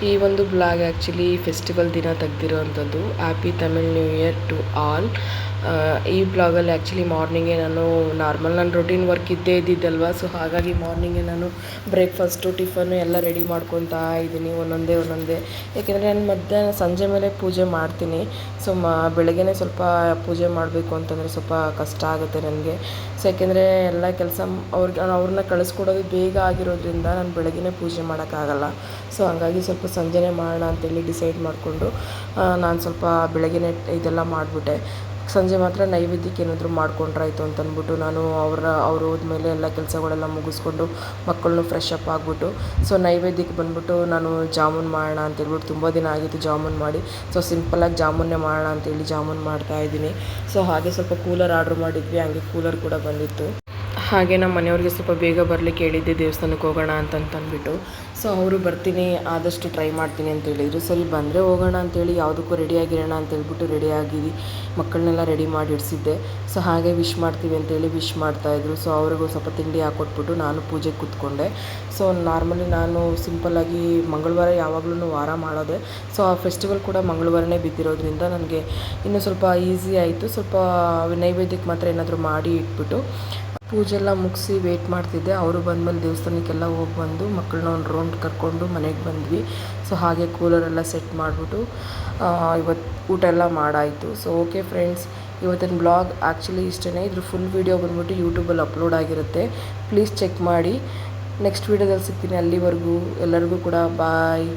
ಈ ಒಂದು blog actually festival ದಿನ ತೆಗ್ದಿರೋವಂಥದ್ದು. Happy Tamil new year to all. ಈ ಬ್ಲಾಗಲ್ಲಿ ಆ್ಯಕ್ಚುಲಿ ಮಾರ್ನಿಂಗೇ ನಾನು ನನ್ನ ರೊಟೀನ್ ವರ್ಕ್ ಇದ್ದೇ ಇದ್ದಿದ್ದಲ್ವ. ಸೊ ಹಾಗಾಗಿ ಮಾರ್ನಿಂಗೇ ನಾನು ಬ್ರೇಕ್ಫಾಸ್ಟು ಟಿಫನ್ನು ಎಲ್ಲ ರೆಡಿ ಮಾಡ್ಕೊತಾ ಇದ್ದೀನಿ ಒಂದೊಂದೇ. ಏಕೆಂದರೆ ನಾನು ಸಂಜೆ ಮೇಲೆ ಪೂಜೆ ಮಾಡ್ತೀನಿ. ಸೊ ಬೆಳಗ್ಗೆನೇ ಸ್ವಲ್ಪ ಪೂಜೆ ಮಾಡಬೇಕು ಅಂತಂದರೆ ಸ್ವಲ್ಪ ಕಷ್ಟ ಆಗುತ್ತೆ ನನಗೆ. ಸೊ ಯಾಕೆಂದರೆ ಎಲ್ಲ ಕೆಲಸ ಅವ್ರನ್ನ ಕಳಿಸ್ಕೊಡೋದು ಬೇಗ ಆಗಿರೋದ್ರಿಂದ ನಾನು ಬೆಳಗ್ಗೆನೇ ಪೂಜೆ ಮಾಡೋಕ್ಕಾಗಲ್ಲ. ಸೊ ಹಂಗಾಗಿ ಸ್ವಲ್ಪ ಸಂಜೆನೇ ಮಾಡೋಣ ಅಂತೇಳಿ ಡಿಸೈಡ್ ಮಾಡಿಕೊಂಡು ನಾನು ಸ್ವಲ್ಪ ಬೆಳಗ್ಗೆನೇ ಇದೆಲ್ಲ ಮಾಡಿಬಿಟ್ಟೆ. ಸಂಜೆ ಮಾತ್ರ ನೈವೇದ್ಯಕ್ಕೆ ಏನಾದರೂ ಮಾಡ್ಕೊಂಡ್ರಾಯ್ತು ಅಂತಂದ್ಬಿಟ್ಟು ನಾನು ಅವ್ರು ಹೋದ್ಮೇಲೆ ಎಲ್ಲ ಕೆಲಸಗಳೆಲ್ಲ ಮುಗಿಸ್ಕೊಂಡು ಮಕ್ಕಳನ್ನು ಫ್ರೆಶ್ ಅಪ್ ಆಗಿಬಿಟ್ಟು ಸೊ ನೈವೇದ್ಯಕ್ಕೆ ಬಂದ್ಬಿಟ್ಟು ನಾನು ಜಾಮೂನ್ ಮಾಡೋಣ ಅಂತೇಳ್ಬಿಟ್ಟು ತುಂಬ ದಿನ ಆಗಿತ್ತು ಜಾಮೂನ್ ಮಾಡಿ. ಸೊ ಸಿಂಪಲ್ಲಾಗಿ ಜಾಮೂನ್ನೇ ಮಾಡೋಣ ಅಂತೇಳಿ ಜಾಮೂನ್ ಮಾಡ್ತಾಯಿದ್ದೀನಿ. ಸೊ ಹಾಗೆ ಸ್ವಲ್ಪ ಕೂಲರ್ ಆರ್ಡ್ರ್ ಮಾಡಿದ್ವಿ, ಹಂಗೆ ಕೂಲರ್ ಕೂಡ ಬಂದಿತ್ತು. ಹಾಗೆ ನಮ್ಮ ಮನೆಯವ್ರಿಗೆ ಸ್ವಲ್ಪ ಬೇಗ ಬರಲಿಕ್ಕೆ ಹೇಳಿದ್ದೆ ದೇವಸ್ಥಾನಕ್ಕೆ ಹೋಗೋಣ ಅಂತಂದ್ಬಿಟ್ಟು. ಸೊ ಅವರು ಬರ್ತೀನಿ ಆದಷ್ಟು ಟ್ರೈ ಮಾಡ್ತೀನಿ ಅಂತ ಹೇಳಿದರು. ಸರಿ ಬಂದರೆ ಹೋಗೋಣ ಅಂತೇಳಿ ಯಾವುದಕ್ಕೂ ರೆಡಿಯಾಗಿರೋಣ ಅಂತೇಳ್ಬಿಟ್ಟು ರೆಡಿಯಾಗಿದ್ದು ಮಕ್ಕಳನ್ನೆಲ್ಲ ರೆಡಿ ಮಾಡಿ ಇಡಿಸಿದ್ದೆ. ಸೊ ಹಾಗೆ ವಿಶ್ ಮಾಡ್ತೀವಿ ಅಂತೇಳಿ ವಿಶ್ ಮಾಡ್ತಾಯಿದ್ರು. ಸೊ ಅವ್ರಿಗೂ ಸ್ವಲ್ಪ ತಿಂಡಿ ಹಾಕ್ಕೊಟ್ಬಿಟ್ಟು ನಾನು ಪೂಜೆಗೆ ಕೂತ್ಕೊಂಡೆ. ಸೊ ನಾರ್ಮಲಿ ನಾನು ಸಿಂಪಲ್ಲಾಗಿ ಮಂಗಳವಾರ ಯಾವಾಗಲೂ ವಾರ ಮಾಡೋದೆ. ಸೊ ಆ ಫೆಸ್ಟಿವಲ್ ಕೂಡ ಮಂಗಳವಾರನೇ ಬಿದ್ದಿರೋದ್ರಿಂದ ನನಗೆ ಇನ್ನೂ ಸ್ವಲ್ಪ ಈಸಿ ಆಯಿತು. ಸ್ವಲ್ಪ ನೈವೇದ್ಯಕ್ಕೆ ಮಾತ್ರ ಏನಾದರೂ ಮಾಡಿ ಇಟ್ಬಿಟ್ಟು ಪೂಜೆ ಎಲ್ಲ ಮುಗಿಸಿ ವೆಯ್ಟ್ ಮಾಡ್ತಿದ್ದೆ. ಅವರು ಬಂದಮೇಲೆ ದೇವಸ್ಥಾನಕ್ಕೆಲ್ಲ ಹೋಗಿ ಬಂದು ಮಕ್ಕಳನ್ನ ಒಂದು ರೌಂಡ್ ಕರ್ಕೊಂಡು ಮನೆಗೆ ಬಂದ್ವಿ. ಸೊ ಹಾಗೆ ಕೂಲರೆಲ್ಲ ಸೆಟ್ ಮಾಡಿಬಿಟ್ಟು ಇವತ್ತು ಊಟ ಎಲ್ಲ ಮಾಡಾಯಿತು. ಸೊ ಓಕೆ ಫ್ರೆಂಡ್ಸ್, ಇವತ್ತಿನ ಬ್ಲಾಗ್ ಆ್ಯಕ್ಚುಲಿ ಇಷ್ಟೇ. ಇದ್ರ ಫುಲ್ ವೀಡಿಯೋ ಬಂದ್ಬಿಟ್ಟು ಯೂಟ್ಯೂಬಲ್ಲಿ ಅಪ್ಲೋಡ್ ಆಗಿರುತ್ತೆ, ಪ್ಲೀಸ್ ಚೆಕ್ ಮಾಡಿ. ನೆಕ್ಸ್ಟ್ ವೀಡಿಯೋದಲ್ಲಿ ಸಿಗ್ತೀನಿ. ಅಲ್ಲಿವರೆಗೂ ಎಲ್ಲರಿಗೂ ಕೂಡ ಬಾಯ್.